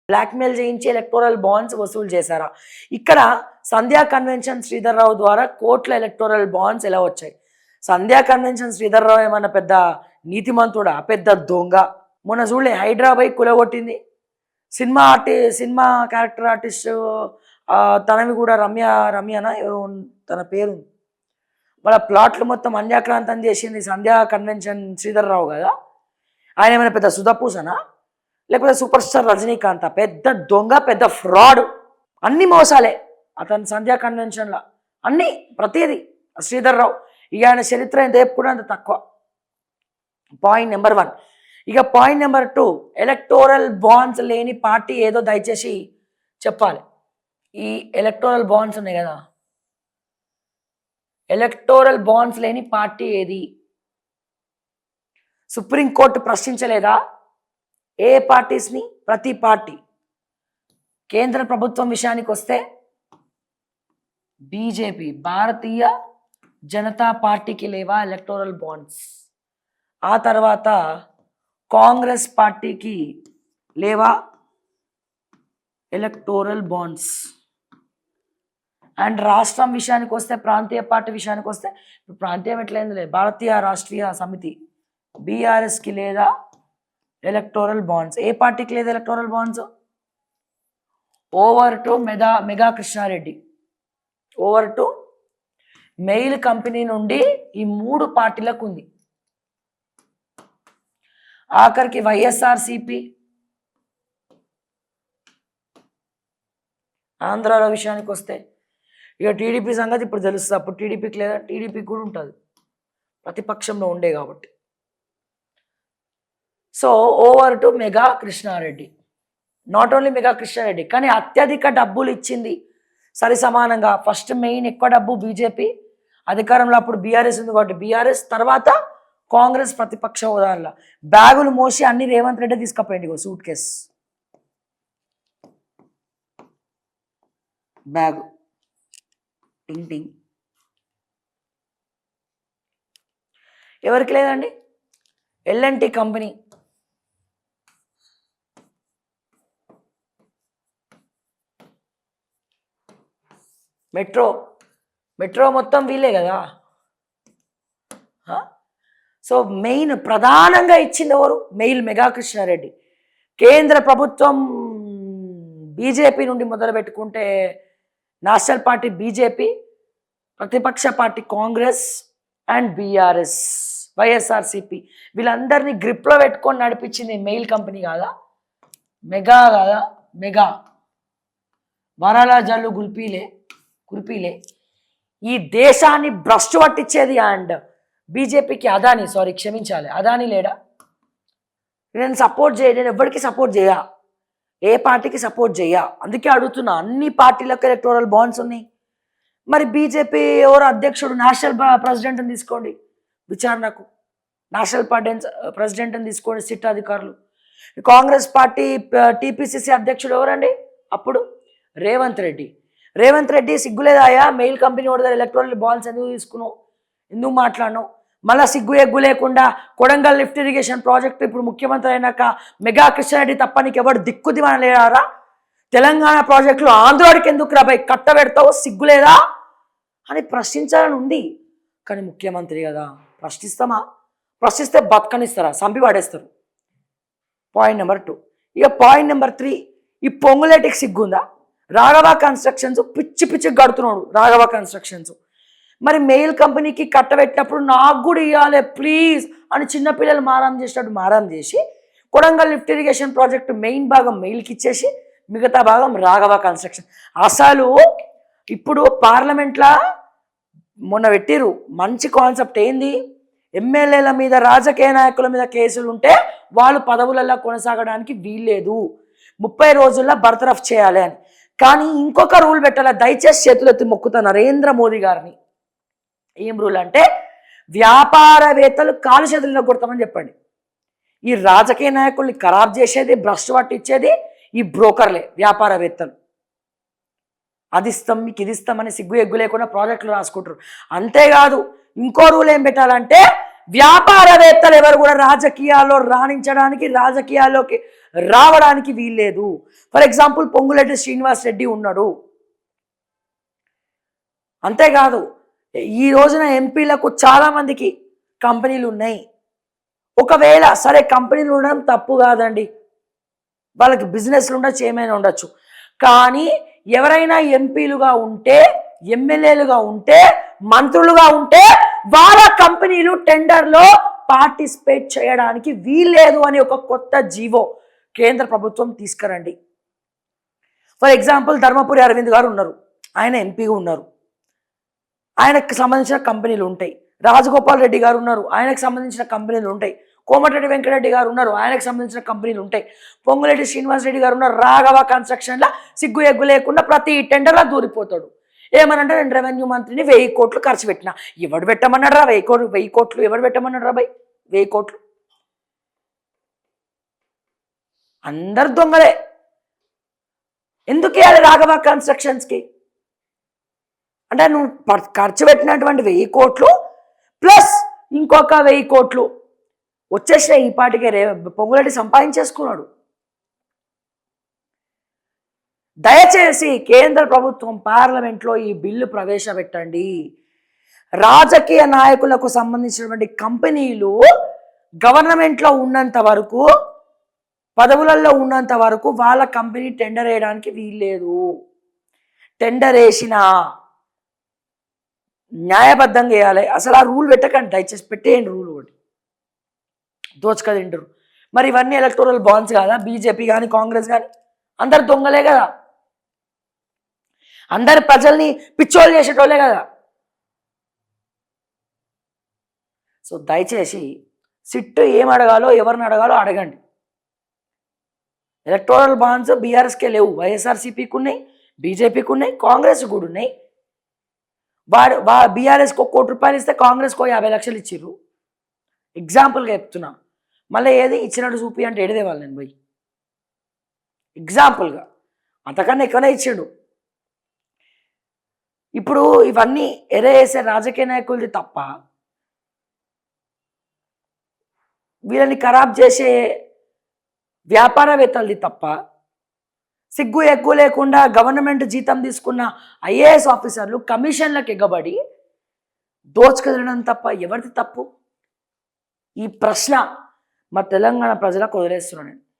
Blackmail చేయించి electoral bonds వసూలు చేశారా? ఇక్కడ సంధ్యా కన్వెన్షన్ శ్రీధర్రావు ద్వారా కోట్ల ఎలక్టోరల్ బాండ్స్ ఎలా వచ్చాయి? సంధ్యా కన్వెన్షన్ శ్రీధర్రావు ఏమన్నా పెద్ద నీతిమంతుడా? పెద్ద దొంగ. మొన్న చూడలే హైదరాబాద్ కులగొట్టింది. సినిమా క్యారెక్టర్ ఆర్టిస్ట్ తనవి కూడా రమ్యనా ఎవరు తన పేరు, వాళ్ళ ప్లాట్లు మొత్తం అన్యాక్రాంతం చేసింది సంధ్యా కన్వెన్షన్ శ్రీధర్రావు కదా. ఆయన ఏమైనా పెద్ద సుధపూసనా లేకపోతే సూపర్ స్టార్ రజనీకాంత్? పెద్ద దొంగ, పెద్ద ఫ్రాడ్. అన్ని మోసాలే అతను సంధ్యా కన్వెన్షన్లో, అన్నీ ప్రతిదీ శ్రీధర్రావు. ఇక ఆయన చరిత్ర ఎంత ఎప్పుడు అంత తక్కువ. Point number 1. ఇక పాయింట్ నెంబర్ 2, ఎలక్టోరల్ బాండ్స్ లేని పార్టీ ఏదో దయచేసి చెప్పాలి. ఈ ఎలక్టోరల్ బాండ్స్ ఉన్నాయి కదా, ఎలక్టోరల్ బాండ్స్ లేని పార్టీ ఏది? సుప్రీంకోర్టు ప్రశ్నించలేదా ఏ పార్టీస్ని? ప్రతి పార్టీ. కేంద్ర ప్రభుత్వం విషయానికి వస్తే బీజేపీ, భారతీయ జనతా పార్టీకి లేవా ఎలక్టోరల్ బాండ్స్? ఆ తర్వాత కాంగ్రెస్ పార్టీకి లేవా ఎలక్టోరల్ బాండ్స్? అండ్ రాష్ట్రం విషయానికి వస్తే, ప్రాంతీయ పార్టీ విషయానికి వస్తే, ఇప్పుడు ప్రాంతీయం ఎట్లయింది లేదు, భారతీయ రాష్ట్రీయ సమితి బీఆర్ఎస్కి లేదా ఎలక్టోరల్ బాండ్స్? ఏ పార్టీకి లేదు electoral bonds? Over to mega Krishna Reddy, over to mail company నుండి ఈ 3 పార్టీలకు ఉంది. ఆఖరికి వైఎస్ఆర్సిపి, ఆంధ్రాలో విషయానికి వస్తే ఇక టీడీపీ సంగతి ఇప్పుడు తెలుస్తుంది. అప్పుడు టీడీపీకి లేదా, టీడీపీకి కూడా ఉంటుంది ప్రతిపక్షంలో ఉండే కాబట్టి. So over to mega Krishna Reddy. Not only mega Krishna Reddy, కానీ అత్యధిక డబ్బులు ఇచ్చింది సరి సమానంగా. ఫస్ట్ మెయిన్ ఎక్కువ డబ్బు బీజేపీ, అధికారంలో అప్పుడు బీఆర్ఎస్ ఉంది కాబట్టి బీఆర్ఎస్, తర్వాత కాంగ్రెస్ ప్రతిపక్ష హోదాలో. బ్యాగులు మోసి అన్ని రేవంత్ రెడ్డి తీసుకుపోయింది. సూట్ కేస్ బ్యాగు టింగ్ టింగ్. ఎవరికి లేదండి? ఎల్ఎన్టీ కంపెనీ, మెట్రో మొత్తం వీలే కదా. సో మెయిన్ ప్రధానంగా ఇచ్చింది ఎవరు? మెయిల్ మెగా కృష్ణారెడ్డి. కేంద్ర ప్రభుత్వం బీజేపీ నుండి మొదలు పెట్టుకుంటే నేషనల్ పార్టీ బీజేపీ, ప్రతిపక్ష party Congress and BRS, YSRCP, వీళ్ళందరినీ గ్రిప్లో పెట్టుకొని నడిపించింది మెయిల్ కంపెనీ కాదా, మెగా కాదా? మెగా వరాల జల్లు కురిపీలే ఈ దేశాన్ని భ్రష్టు పట్టించేది. అండ్ బీజేపీకి అదాని, క్షమించాలి, అదాని లేడా? నేను సపోర్ట్ చేయ, నేను ఎవరికి సపోర్ట్ చేయా, ఏ పార్టీకి సపోర్ట్ చేయా. అందుకే అడుగుతున్నా, అన్ని పార్టీలకు ఎలక్టోరల్ బాండ్స్ ఉన్నాయి. మరి బీజేపీ ఎవరు అధ్యక్షుడు, నేషనల్ ప్రెసిడెంట్ని తీసుకోండి విచారణకు, నేషనల్ పార్టీ ప్రెసిడెంట్ని తీసుకోండి సిట్ అధికారులు. కాంగ్రెస్ పార్టీ టీపీసీసీ అధ్యక్షుడు ఎవరండి అప్పుడు? రేవంత్ రెడ్డి. సిగ్గులేదాయా? మెయిల్ కంపెనీ కూడా ఎలక్టోరల్ బాండ్స్ ఎందుకు తీసుకున్నావు, ఎందుకు మాట్లాడినావు? మళ్ళీ సిగ్గు ఎగ్గు లేకుండా కొడంగల్ లిఫ్ట్ ఇరిగేషన్ ప్రాజెక్టు ఇప్పుడు ముఖ్యమంత్రి అయినాక మెగా కృష్ణారెడ్డి తప్ప నీకు ఎవరు దిక్కుదివన లేరా? తెలంగాణ ప్రాజెక్టులు ఆంధ్రాడికి ఎందుకు రాబాయి కట్టబెడతావు, సిగ్గులేదా అని ప్రశ్నించాలని ఉంది. కానీ ముఖ్యమంత్రి కదా, ప్రశ్నిస్తే బతకనిస్తారా? సంపి పడేస్తారు. Point number 2. ఇక పాయింట్ నెంబర్ 3, ఈ పొంగులేటికి సిగ్గుందా? రాఘవ కన్స్ట్రక్షన్స్ పిచ్చి కడుతున్నాడు రాఘవ కన్స్ట్రక్షన్స్. మరి మెయిల్ కంపెనీకి కట్టబెట్టినప్పుడు నాకు కూడా ఇవ్వాలి ప్లీజ్ అని చిన్నపిల్లలు మారం చేసి Kodangal lift irrigation project main భాగం మెయిల్కి ఇచ్చేసి మిగతా భాగం రాఘవ కన్స్ట్రక్షన్. అసలు ఇప్పుడు పార్లమెంట్లో మొన్న పెట్టిరు మంచి కాన్సెప్ట్. ఏంది? ఎమ్మెల్యేల మీద, రాజకీయ నాయకుల మీద కేసులు ఉంటే వాళ్ళు పదవులలో కొనసాగడానికి వీల్లేదు, 30 రోజుల్లో బర్తరఫ్ చేయాలి అని. కానీ ఇంకొక రూల్ పెట్టాలి, దయచేసి చేతులెత్తి మొక్కుతా నరేంద్ర మోదీ గారిని. ఏం రూల్ అంటే, వ్యాపారవేత్తలు కాలు చేతుల్లో కొడతామని చెప్పండి. ఈ రాజకీయ నాయకుల్ని ఖరాబ్ చేసేది, భ్రష్టు పట్టించేది ఈ బ్రోకర్లే, వ్యాపారవేత్తలు. అది ఇస్తాం మీకు ఇది ఇస్తామని సిగ్గు ఎగ్గు లేకుండా ప్రాజెక్టులు రాసుకుంటారు. అంతేకాదు ఇంకో రూల్ ఏం పెట్టాలంటే, వ్యాపారవేత్తలు ఎవరు కూడా రాజకీయాల్లో రాణించడానికి, రాజకీయాల్లోకి రావడానికి వీల్లేదు. ఫర్ ఎగ్జాంపుల్ పొంగులేటి శ్రీనివాస్ రెడ్డి ఉన్నాడు. అంతేకాదు ఈ రోజున ఎంపీలకు చాలామందికి కంపెనీలు ఉన్నాయి. ఒకవేళ సరే కంపెనీలు ఉండడం తప్పు కాదండి, వాళ్ళకి బిజినెస్లు ఉండొచ్చు, ఏమైనా ఉండొచ్చు. కానీ ఎవరైనా ఎంపీలుగా ఉంటే, ఎమ్మెల్యేలుగా ఉంటే, మంత్రులుగా ఉంటే వాళ్ళ కంపెనీలు టెండర్లో పార్టిసిపేట్ చేయడానికి వీల్లేదు అని ఒక కొత్త జీవో కేంద్ర ప్రభుత్వం తీసుకురండి. ఫర్ ఎగ్జాంపుల్ ధర్మపురి అరవింద్ గారు ఉన్నారు, ఆయన ఎంపీగా ఉన్నారు, ఆయనకు సంబంధించిన కంపెనీలు ఉంటాయి. రాజగోపాల్ రెడ్డి గారు ఉన్నారు, ఆయనకు సంబంధించిన కంపెనీలు ఉంటాయి. కోమటిరెడ్డి వెంకటరెడ్డి గారు ఉన్నారు, ఆయనకు సంబంధించిన కంపెనీలు ఉంటాయి. పొంగులేటి శ్రీనివాస్ రెడ్డి గారు ఉన్నారు, రాఘవ కన్స్ట్రక్షన్లో సిగ్గు ఎగ్గు లేకుండా ప్రతి టెండర్లా దూరిపోతాడు. ఏమనంటే నేను రెవెన్యూ మంత్రిని 1000 కోట్లు ఖర్చు పెట్టిన. ఎవడు పెట్టమన్నాడు రా 1000 కోట్లు? ఎవడు పెట్టమన్నాడు రా 1000 కోట్లు? అందరు దొంగలే. ఎందుకు ఇవ్వాలి రాఘవ కన్స్ట్రక్షన్స్కి? అంటే నువ్వు ఖర్చు పెట్టినటువంటి 1000 కోట్లు ప్లస్ ఇంకొక 1000 కోట్లు వచ్చేసినాయి. ఈ పాటికే పొంగులేటి సంపాదించేసుకున్నాడు. దయచేసి కేంద్ర ప్రభుత్వం పార్లమెంట్లో ఈ బిల్లు ప్రవేశపెట్టండి. రాజకీయ నాయకులకు సంబంధించినటువంటి కంపెనీలు గవర్నమెంట్లో ఉన్నంత వరకు, పదవులలో ఉన్నంత వరకు వాళ్ళ కంపెనీ టెండర్ వేయడానికి వీల్లేదు. టెండర్ వేసిన న్యాయబద్ధంగా వేయాలి. అసలు ఆ రూల్ పెట్టకండి, దయచేసి పెట్టేయండి రూల్. ఒకటి దోచుక తింటారు. మరి ఇవన్నీ ఎలక్టోరల్ బాండ్స్ కాదా? బీజేపీ కానీ కాంగ్రెస్ కానీ అందరు దొంగలే కదా, అందరు ప్రజల్ని పిచ్చోళ్ళు చేసేటోళ్ళే కదా. సో దయచేసి సిట్టు ఏం అడగాలో, ఎవరిని అడగాలో అడగండి. ఎలక్టోరల్ బాండ్స్ బీఆర్ఎస్కే లేవు, వైఎస్ఆర్సీపీకి ఉన్నాయి, బీజేపీకి ఉన్నాయి, కాంగ్రెస్ కూడా ఉన్నాయి. బీఆర్ఎస్కి ₹1 కోటి ఇస్తే కాంగ్రెస్కి 50 లక్షలు ఇచ్చిర్రు. ఎగ్జాంపుల్గా చెప్తున్నా. మళ్ళీ ఏది ఇచ్చినట్టు చూపి అంటే ఎడదేవాలి నేను పోయి. ఎగ్జాంపుల్గా అంతకన్నా ఎక్కువనే ఇచ్చాడు. ఇప్పుడు ఇవన్నీ ఎరేసే రాజకీయ నాయకులది తప్ప, వీళ్ళని ఖరాబ్ చేసే వ్యాపారవేత్తలది తప్ప, సిగ్గు ఎక్కువ లేకుండా గవర్నమెంట్ జీతం తీసుకున్న ఐఏఎస్ ఆఫీసర్లు కమిషన్లకు ఎగ్గబడి దోచుకెళ్ళడం తప్ప ఎవరిది తప్పు? ఈ ప్రశ్న మా తెలంగాణ ప్రజలకు వదిలేస్తున్నాను నేను.